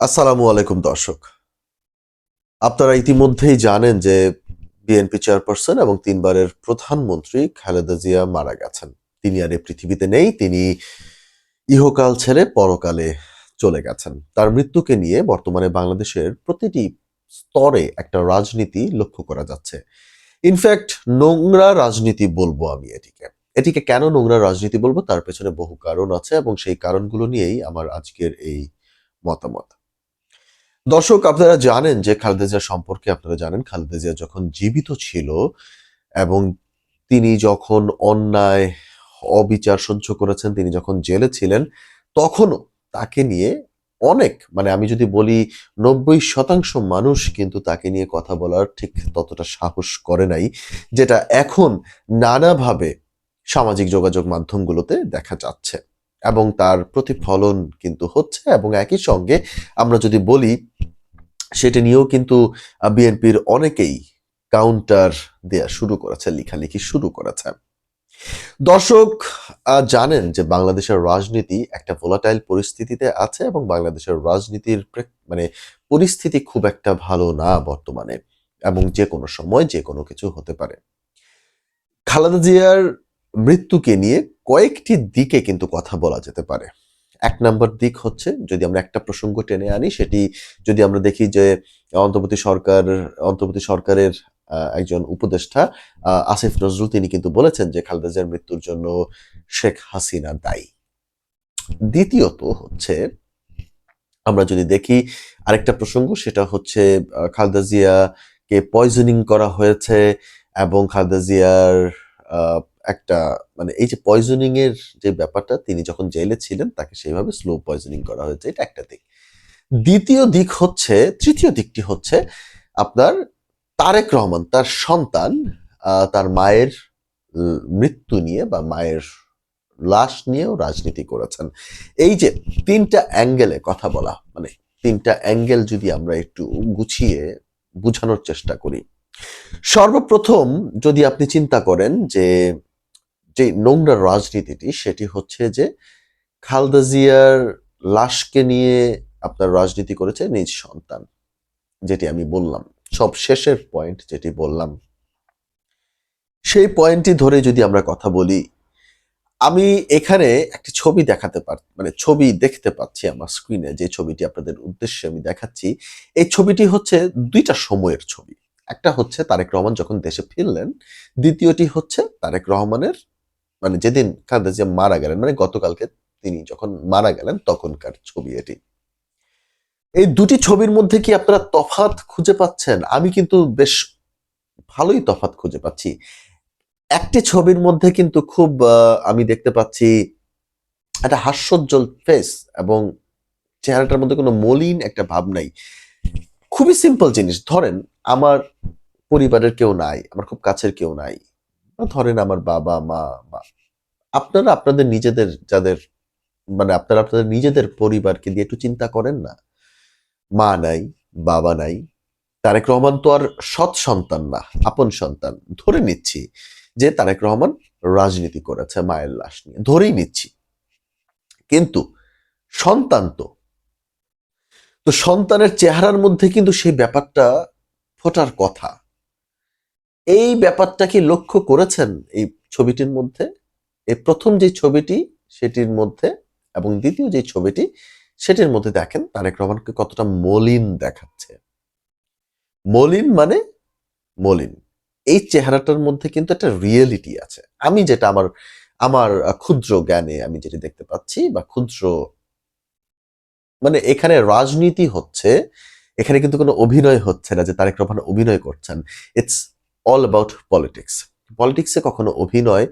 আসসালামু আলাইকুম দর্শক। আপনারা ইতিমধ্যেই জানেন যে বিএনপি চেয়ারপারসন এবং ৩ বারের প্রধানমন্ত্রী খালেদা জিয়া মারা গেছেন। তিনি আর এই পৃথিবীতে নেই। তিনি ইহকাল ছেড়ে পরকালে চলে গেছেন। তার মৃত্যুকে নিয়ে বর্তমানে বাংলাদেশের প্রতিটি স্তরে একটা রাজনীতি লক্ষ্য করা যাচ্ছে। ইনফ্যাক্ট নোংরা রাজনীতি বলবো আমি এটিকে। এটিকে কেন নোংরা রাজনীতি বলবো তার পেছনে বহু কারণ আছে এবং সেই কারণগুলো নিয়েই আমার আজকের এই মতামত। দর্শক, আপনারা জানেন যে খালেদা জিয়া সম্পর্কে আপনারা জানেন খালেদা জিয়া যখন জীবিত ছিল এবং তিনি যখন অন্যায় অবিচার সহ্য করেছেন, তিনি যখন জেলে ছিলেন, তখনও তাকে নিয়ে অনেক আমি যদি বলি ৯০% মানুষ কিন্তু তাকে নিয়ে কথা বলার ঠিক ততটা সাহস করে নাই, যেটা এখন নানাভাবে সামাজিক যোগাযোগ মাধ্যমগুলোতে দেখা যাচ্ছে এবং তার প্রতিফলন কিন্তু হচ্ছে। এবং একই সঙ্গে আমরা যদি বলি সেটা নিয়েও কিন্তু বিএনপির অনেকেই কাউন্টার দেয়া শুরু করেছে, লেখালেখি শুরু করেছে। দর্শক, জানেন যে বাংলাদেশের রাজনীতি একটা ভোলাটাইল পরিস্থিতিতে আছে এবং বাংলাদেশের রাজনীতির পরিস্থিতি খুব একটা ভালো না বর্তমানে, এবং যে কোনো সময় যে কোনো কিছু হতে পারে। খালেদা জিয়ার মৃত্যুকে নিয়ে কয়েকটি দিকে কিন্তু কথা বলা যেতে পারে। ১ নাম্বার দিক হচ্ছে, যদি আমরা একটা প্রসঙ্গ টেনে আনি, সেটি যদি আমরা দেখি যে অন্তর্বর্তী সরকারের একজন উপদেষ্টা আসিফ নজরুল তিনি কিন্তু বলেছেন যে খালেদা জিয়ার মৃত্যুর জন্য শেখ হাসিনা দায়ী। দ্বিতীয়ত হচ্ছে, আমরা যদি দেখি আরেকটা প্রসঙ্গ, সেটা হচ্ছে খালেদা জিয়াকে পয়জনিং করা হয়েছে এবং খালেদা জিয়ার আহ, একটা এই যে পয়জনিং এর যে ব্যাপারটা, তিনি যখন জেলে ছিলেন তাকে সেইভাবে স্লো পয়জনিং করা হয়েছে, এটা একটা দিক। তৃতীয় দিকটি হচ্ছে আপনার তারেক রহমান তার সন্তান তার মায়ের মৃত্যু নিয়ে বা মায়ের লাশ নিয়েও রাজনীতি করেছেন। এই যে তিনটা অ্যাঙ্গেলে কথা বলা, তিনটা অ্যাঙ্গেল যদি আমরা একটু গুছিয়ে বুঝানোর চেষ্টা করি। সর্বপ্রথম যদি আপনি চিন্তা করেন যে যে নোংরা রাজনীতিটি, সেটি হচ্ছে যে খালেদা জিয়ার লাশকে নিয়ে আপনার রাজনীতি করেছে নিজ সন্তান, যেটি আমি বললাম সব শেষের পয়েন্ট যেটি বললাম, সেই পয়েন্টটি ধরে যদি আমরা কথা বলি, আমি এখানে একটি ছবি ছবি দেখতে পাচ্ছি আমার স্ক্রিনে, যে ছবিটি আপনাদের উদ্দেশ্যে আমি দেখাচ্ছি। এই ছবিটি হচ্ছে দুইটা সময়ের ছবি। একটা হচ্ছে তারেক রহমান যখন দেশে ফিরলেন, দ্বিতীয়টি হচ্ছে তারেক রহমানের যেদিন খালেদা জিয়া মারা গেলেন, গতকালকে তিনি যখন মারা গেলেন তখনকার ছবি এটি। এই দুটি ছবির মধ্যে কি আপনারা তফাৎ খুঁজে পাচ্ছেন? আমি কিন্তু বেশ ভালোই তফাৎ খুঁজে পাচ্ছি। একটি ছবির মধ্যে কিন্তু খুব আমি দেখতে পাচ্ছি একটা হাস্যোজ্জ্বল ফেস এবং চেহারাটার মধ্যে কোনো মলিন একটা ভাব নাই। খুবই সিম্পল জিনিস। ধরেন আমার পরিবারের কেউ নাই, আমার খুব কাছের কেউ নাই। ধরেন আমার বাবা, মা বা আপনারা আপনাদের নিজেদের যাদের আপনারা আপনাদের নিজেদের পরিবারকে দিয়ে একটু চিন্তা করেন না? মা নাই, বাবা নাই। তারেক রহমান তো আর সৎ সন্তান না, আপন সন্তান। ধরে নিচ্ছি যে তারেক রহমান রাজনীতি করেছে মায়ের লাশ নিয়ে। ধরেই নিচ্ছি। কিন্তু সন্তান তো সন্তানের চেহারার মধ্যে কিন্তু সেই ব্যাপারটা ফোটার কথা। এই ব্যাপারটা কি লক্ষ্য করেছেন এই ছবিটির মধ্যে? এই প্রথম যে ছবিটি সেটির মধ্যে এবং দ্বিতীয় যে ছবিটি সেটির মধ্যে দেখেন তারেক রহমানকে কতটা মলিন দেখাচ্ছে। মলিন মলিন। এই চেহারাটার মধ্যে কিন্তু একটা রিয়েলিটি আছে। আমি যেটা আমার আমার ক্ষুদ্র জ্ঞানে আমি যেটা দেখতে পাচ্ছি বা ক্ষুদ্র এখানে রাজনীতি হচ্ছে, এখানে কিন্তু কোনো অভিনয় হচ্ছে না যে তারেক রহমান অভিনয় করছেন। It's all about politics. পলিটিক্সে কখনো অভিনয়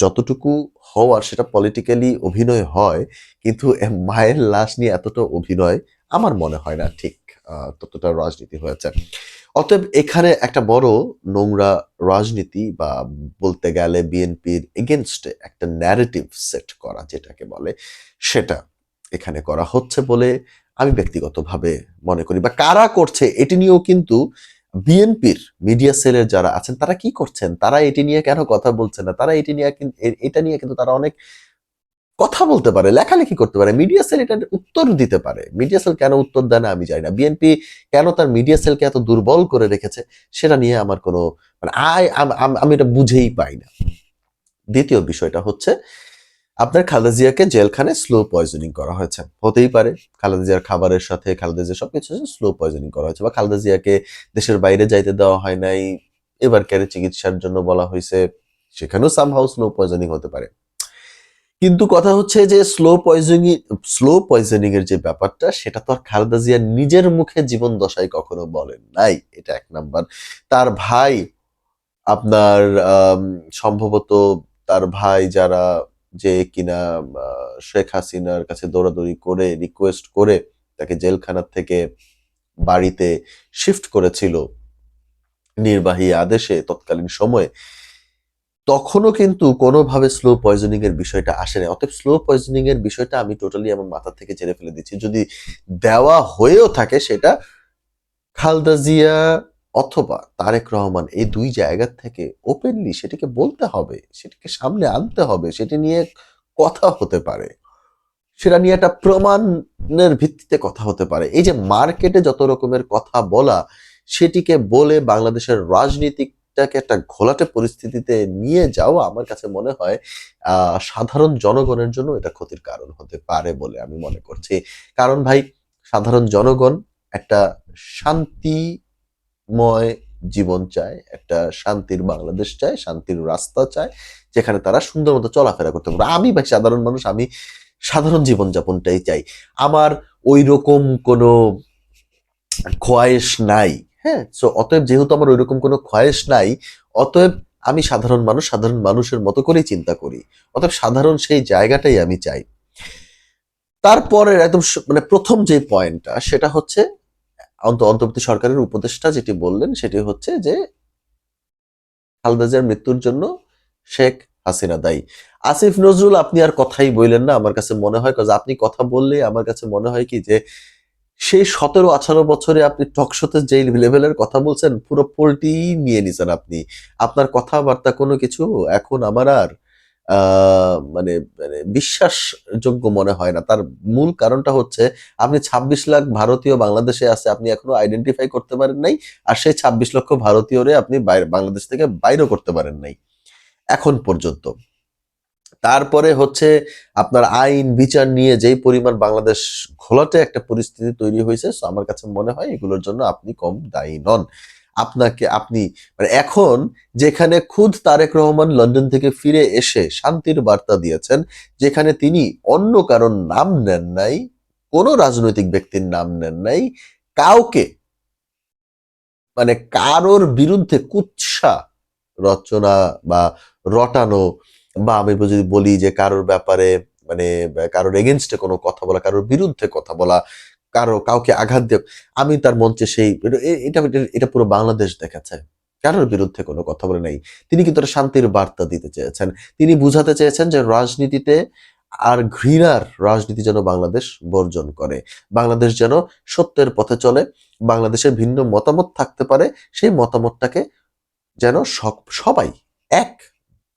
যতটুকু হওয়ার সেটা পলিটিক্যালি অভিনয় হয়, কিন্তু মায়ের লাশ নিয়ে এতটা অভিনয় আমার মনে হয় না ঠিক ততটা রাজনীতি হয়েছে। অতএব এখানে একটা বড় নোংরা রাজনীতি বা বলতে গেলে বিএনপির এগেনস্টে একটা ন্যারেটিভ সেট করা যেটাকে বলে, সেটা এখানে করা হচ্ছে বলে আমি ব্যক্তিগতভাবে মনে করি। বা কারা করছে এটি নিয়েও কিন্তু বিএনপির মিডিয়া সেলের যারা আছেন তারা কি করছেন, তারা এটি নিয়ে কেন কথা বলছেন না, তারা এটি নিয়ে এটা নিয়ে কিন্তু তারা অনেক কথা বলতে পারে, লেখালেখি করতে পারে, মিডিয়া সেল এটা উত্তর দিতে পারে। মিডিয়া সেল কেন উত্তর দেয় না আমি জানি না। বিএনপি কেন তার মিডিয়া সেলকে এত দুর্বল করে রেখেছে সেটা নিয়ে আমার কোনো মানে আমি এটা বুঝেই পাই না। দ্বিতীয় বিষয়টা হচ্ছে আপনার খালেদা জিয়াকে জেলখানে স্লো পয়জনিং করা হয়েছে। হতেই পারে খালেদা জিয়ার খাবারের সাথে খালেদা জিয়া সবকিছু স্লো পয়জনিং করা হয়েছে, বা খালেদা জিয়াকে দেশের বাইরে যাইতে দেওয়া হয় নাই, এবার ক্যারে চিকিৎসার জন্য বলা হয়েছে, সেখানেও সামহাউ স্লো পয়জনিং হতে পারে। কিন্তু কথা হচ্ছে যে স্লো পয়জনিং এর যে ব্যাপারটা সেটা তো আর খালেদা জিয়া নিজের মুখে জীবন দশায় কখনো বলেন নাই। এটা এক নাম্বার। তার ভাই আপনার সম্ভবত তার ভাই যারা যে কিনা শেখ হাসিনার কাছে দৌড়াদৌড়ি করে রিকোয়েস্ট করে তাকে জেলখানা থেকে বাড়িতে শিফট করেছিল নির্বাহী আদেশে তৎকালীন সময়ে, তখনও কিন্তু কোনোভাবে স্লো পয়জনিং এর বিষয়টা আসে না। অতএব স্লো পয়জনিং এর বিষয়টা আমি টোটালি আমার মাথা থেকে ঝেড়ে ফেলে দিচ্ছি। যদি দেওয়া হয়েও থাকে সেটা খালেদা জিয়া অথবা তারেক রহমান এই দুই জায়গা থেকে ওপেনলি সেটিকে বলতে হবে, সেটিকে সামনে আনতে হবে, সেটি নিয়ে কথা হতে পারে, সেটা নিয়ে একটা প্রমাণের ভিত্তিতে কথা হতে পারে। এই যে মার্কেটে যত রকমের কথা বলা, সেটিকে বলে বাংলাদেশের রাজনীতিটাকে একটা ঘোলাটে পরিস্থিতিতে নিয়ে যাওয়া আমার কাছে মনে হয় সাধারণ জনগণের জন্য এটা ক্ষতির কারণ হতে পারে বলে আমি মনে করছি। কারণ ভাই, সাধারণ জনগণ একটা শান্তিময় জীবন চায়, একটা শান্তির বাংলাদেশ চায়, শান্তির রাস্তা চায়, যেখানে তারা সুন্দর মতো চলাফেরা করতে পারে। আমি ভাই সাধারণ মানুষ, আমি সাধারণ জীবনযাপনটাই চাই। আমার ওই রকম কোনো খোয়াইশ নাই। হ্যাঁ, সো অতএব যেহেতু আমার ওই রকম কোনো খোয়াইশ নাই, অতএব আমি সাধারণ মানুষ, সাধারণ মানুষের মতো করেই চিন্তা করি। অতএব সাধারণ সেই জায়গাটাই আমি চাই। তারপরে একদম মানে প্রথম যে পয়েন্টটা সেটা হচ্ছে অন্তর্বর্তী সরকারের উপদেষ্টা যেটি বললেন সেটি হচ্ছে যে খালেদা জিয়ার মৃত্যুর জন্য শেখ হাসিনা দায়ী। আসিফ নজরুল, আপনি আর কথাই বললেন না। আমার কাছে মনে হয়, আপনি কথা বললে আমার কাছে মনে হয় কি যে সেই 17-18 বছরে আপনি টকশোতে যে লেভেলের কথা বলছেন, পুরো পোল্টি নিয়ে নিছেন আপনি। আপনার কথাবার্তা কোনো কিছু এখন আমার আর মানে মানে বিশ্বাসযোগ্য মনে হয় না। তার মূল কারণটা হচ্ছে আপনি ২৬ লাখ ভারতীয় বাংলাদেশে আছে, আপনি এখনো আইডেন্টিফাই করতে পারেন নাই। আর সেই ২৬ লক্ষ ভারতীয়রে আপনি বাংলাদেশ থেকে বাইরেও করতে পারেন নাই এখন পর্যন্ত। তারপরে হচ্ছে আপনার আইন বিচার নিয়ে যেই পরিমাণ বাংলাদেশ ঘোলাটে একটা পরিস্থিতি তৈরি হয়েছে, সো আমার কাছে মনে হয় এগুলোর জন্য আপনি কম দায়ী নন। আপনি মানে এখন যেখানে খুদ তারেক রহমান লন্ডন থেকে ফিরে এসে শান্তির বার্তা দিয়েছেন, যেখানে তিনি অন্য কারোর নাম নেন নাই, কোনো রাজনৈতিক ব্যক্তির নাম নেন নাই, কাউকে মানে কারোর বিরুদ্ধে কুৎসা রচনা বা রটানো, বা আমি যদি বলি যে কারোর ব্যাপারে মানে কারোর এগেনস্টে কোনো কথা বলা, কারোর বিরুদ্ধে কথা বলা, কাউকে আঘাত দিয়ে, আমি তার মঞ্চে সেই এটা এটা এটা পুরো বাংলাদেশ দেখেছে। কারোর বিরুদ্ধে কোনো কথা বলে নাই। তিনি কিন্তু একটা শান্তির বার্তা দিতে চেয়েছেন। তিনি বুঝাতে চেয়েছেন যে রাজনীতিতে আর ঘৃণার রাজনীতি যেন বাংলাদেশ বর্জন করে। বাংলাদেশ যেন সত্যের পথে চলে। বাংলাদেশের ভিন্ন মতামত থাকতে পারে। সেই মতামতটাকে যেন সবাই এক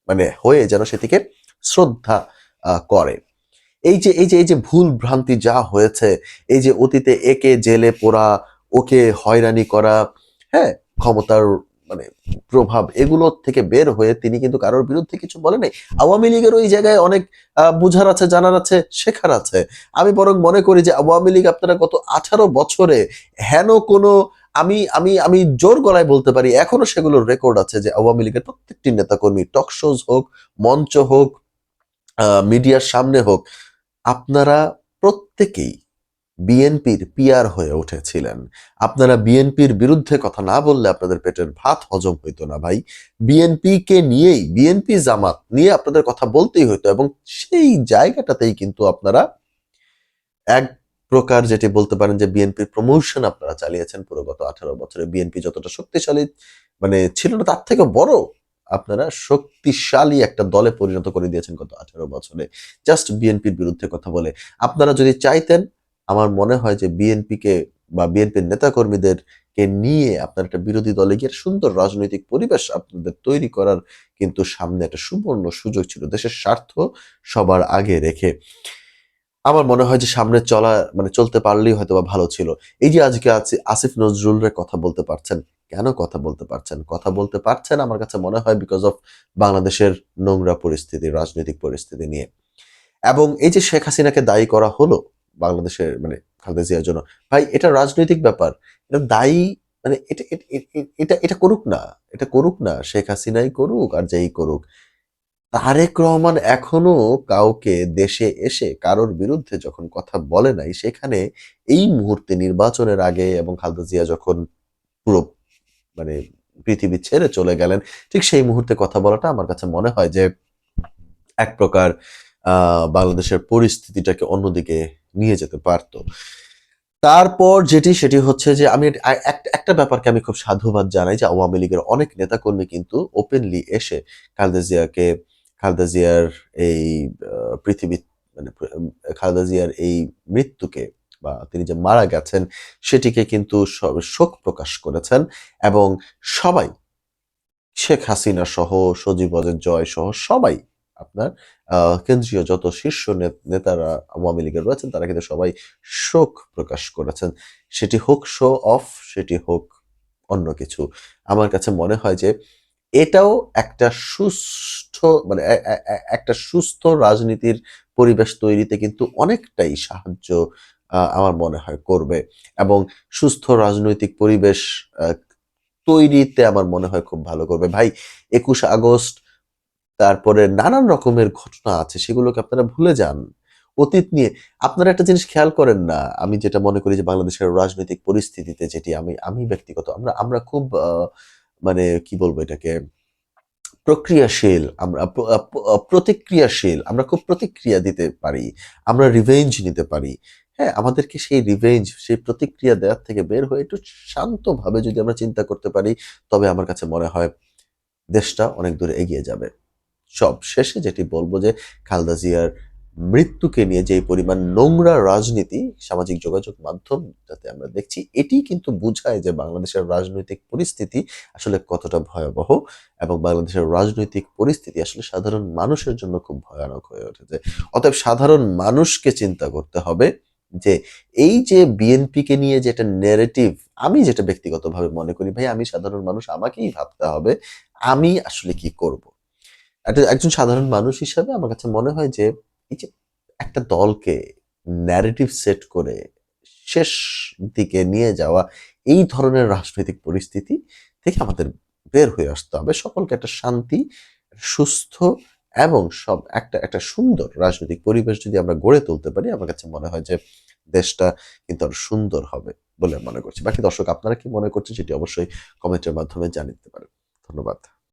মানে হয়ে যেন সেটিকে শ্রদ্ধা করে। এই যে ভুল ভ্রান্তি যা হয়েছে, এই যে অতীতে একে জেলে পোড়া, ওকে হয়রানি করা, হ্যাঁ, ক্ষমতার মানে প্রভাব, এগুলো থেকে বের হয়ে তিনি কিন্তু কারোর বিরুদ্ধে কিছু বলে নাই। আওয়ামী লীগের ওই জায়গায় অনেক বুঝার আছে, জানার আছে, শেখার আছে। আমি বরং মনে করি যে আওয়ামী লীগ আপনারা গত 18 বছরে হেন কোনো আমি আমি আমি জোর গলায় বলতে পারি এখনো সেগুলোর রেকর্ড আছে যে আওয়ামী লীগের প্রত্যেকটি নেতাকর্মী টক শোজ হোক, মঞ্চ হোক, মিডিয়ার সামনে হোক, আপনারা প্রত্যেকেই বিএনপির পিআর হয়ে উঠেছিলেন। আপনারা বিএনপির বিরুদ্ধে কথা না বললে আপনাদের পেটের ভাত হজম হইতো না ভাই। বিএনপিকে নিয়েই, বিএনপি জামাত নিয়ে আপনাদের কথা বলতেই হইতো, এবং সেই জায়গাটাতেই কিন্তু আপনারা এক প্রকার যেটি বলতে পারেন যে বিএনপির প্রমোশন আপনারা চালিয়েছেন পুরো গত 18 বছরে। বিএনপি যতটা শক্তিশালী মানে ছিল না, তার থেকে বড় আপনারা শক্তিশালী একটা দলে পরিণত করে দিয়েছেন গত 18 বছরে, জাস্ট বিএনপির বিরুদ্ধে কথা বলে। আপনারা যদি চাইতেন, আমার মনে হয় যে বিএনপিকে বা বিএনপির নেতাকর্মীদের কে নিয়ে আপনার একটা বিরোধী দলে গিয়ে সুন্দর রাজনৈতিক পরিবেশ আপনাদের তৈরি করার কিন্তু সামনে একটা সুবর্ণ সুযোগ ছিল দেশের স্বার্থ সবার আগে রেখে। আমার মনে হয় যে সামনে চলতে পারলেই হয়তো বা ভালো ছিল। এই যে আজকে আসিফ নজরুলের কথা বলতে পারছেন, কেন কথা বলতে পারছেন? কথা বলতে পারছেন আমার কাছে মনে হয় বিকজ অফ বাংলাদেশের নোংরা পরিস্থিতি, রাজনৈতিক পরিস্থিতি নিয়ে। এবং এই যে শেখ হাসিনাকে দায়ী করা হলো বাংলাদেশের খালেদা জিয়ার জন্য, ভাই এটা রাজনৈতিক ব্যাপার। এটা দায়ী এটা করুক না। এটা করুক না। শেখ হাসিনাই করুক আর যেই করুক। তারেক রহমান এখনো কাউকে দেশে এসে কারোর বিরুদ্ধে যখন কথা বলে নাই, সেখানে এই মুহূর্তে নির্বাচনের আগে এবং খালেদা জিয়া যখন পুরো মানে পৃথিবী ছেড়ে চলে গেলেন, ঠিক সেই মুহূর্তে কথা বলাটা আমার কাছে মনে হয় যে এক প্রকার বাংলাদেশের পরিস্থিতিটাকে অন্যদিকে নিয়ে যেতে পারত। তারপর সেটি হচ্ছে যে আমি একটা ব্যাপারকে আমি খুব সাধুবাদ জানাই যে আওয়ামী লীগের অনেক নেতাকর্মী কিন্তু ওপেনলি এসে খালেদা জিয়াকে খালেদা জিয়ার এই পৃথিবী মানে খালেদা জিয়ার এই মৃত্যুকে বা তিনি যে মারা গেছেন সেটিকে কিন্তু শোক প্রকাশ করেছেন এবং সবাই শেখ হাসিনা সহ সজীব ওয়াজেদ জয় সহ সবাই আপনার কেন্দ্রীয় যত শীর্ষ নেতারা আওয়ামী লীগের রয়েছেন তারা কিন্তু সবাই শোক প্রকাশ করেছেন। সেটি হোক শো অফ, সেটি হোক অন্য কিছু। আমার কাছে মনে হয় যে এটাও একটা একটা সুস্থ রাজনীতির পরিবেশ তৈরিতে কিন্তু অনেকটাই সাহায্য আমার মনে হয় করবে এবং সুস্থ রাজনৈতিক পরিবেশ আ তৈরিতে আমার মনে হয় খুব ভালো করবে। ভাই ২১ আগস্ট তারপরে নানান রকমের ঘটনা আছে সেগুলোকে আপনারা ভুলে যান। অতীত নিয়ে আপনারা একটা জিনিস খেয়াল করেন না। আমি যেটা মনে করি যে বাংলাদেশের রাজনৈতিক পরিস্থিতিতে যেটি আমি ব্যক্তিগত আমরা আমরা খুব কি বলবো এটাকে প্রক্রিয়াশীল, আমরা প আ প আ প্রতিক্রিয়াশীল। আমরা খুব প্রতিক্রিয়া দিতে পারি। আমরা রিভেঞ্জ নিতে পারি। হ্যাঁ? আমাদেরকে সেই রিভেঞ্জ, সেই প্রতিক্রিয়া দেওয়ার থেকে বের হয়ে একটু শান্তভাবে যদি আমরা চিন্তা করতে পারি, তবে আমার কাছে মনে হয় দেশটা অনেক দূর এগিয়ে যাবে। সবশেষে যেটি বলব যে খালেদা জিয়ার মৃত্যুকে নিয়ে যে পরিমাণ নোংরা রাজনীতি সামাজিক যোগাযোগ মাধ্যম যাতে আমরা দেখছি, এটি কিন্তু বুঝায় যে বাংলাদেশের রাজনৈতিক পরিস্থিতি আসলে কতটা ভয়াবহ এবং বাংলাদেশের রাজনৈতিক পরিস্থিতি আসলে সাধারণ মানুষের জন্য খুব ভয়ানক হয়ে উঠেছে। অতএব সাধারণ মানুষকে চিন্তা করতে হবে যে এই যে বিএনপিকে নিয়ে যে একটা ন্যারেটিভ, আমি যেটা ব্যক্তিগতভাবে মনে করি ভাই আমি সাধারণ মানুষ আমাকেই ভাবতে হবে আমি আসলে কি করব? একজন সাধারণ মানুষ হিসাবে আমার কাছে মনে হয় যে এই যে একটা দলকে ন্যারেটিভ সেট করে শেষ দিকে নিয়ে যাওয়া এই ধরনের রাজনৈতিক পরিস্থিতি থেকে আমাদের বের হয়ে আসতে হবে। সকলকে একটা শান্তি, সুস্থ এবং একটা সুন্দর রাজনৈতিক পরিবেশ যদি আমরা গড়ে তুলতে পারি, আমার কাছে মনে হয় যে দেশটা কিন্তু আরো সুন্দর হবে বলে মনে করছি। বাকি দর্শক আপনারা কি মনে করছেন সেটি অবশ্যই কমেন্টের মাধ্যমে জানিয়ে দিতে পারেন। ধন্যবাদ।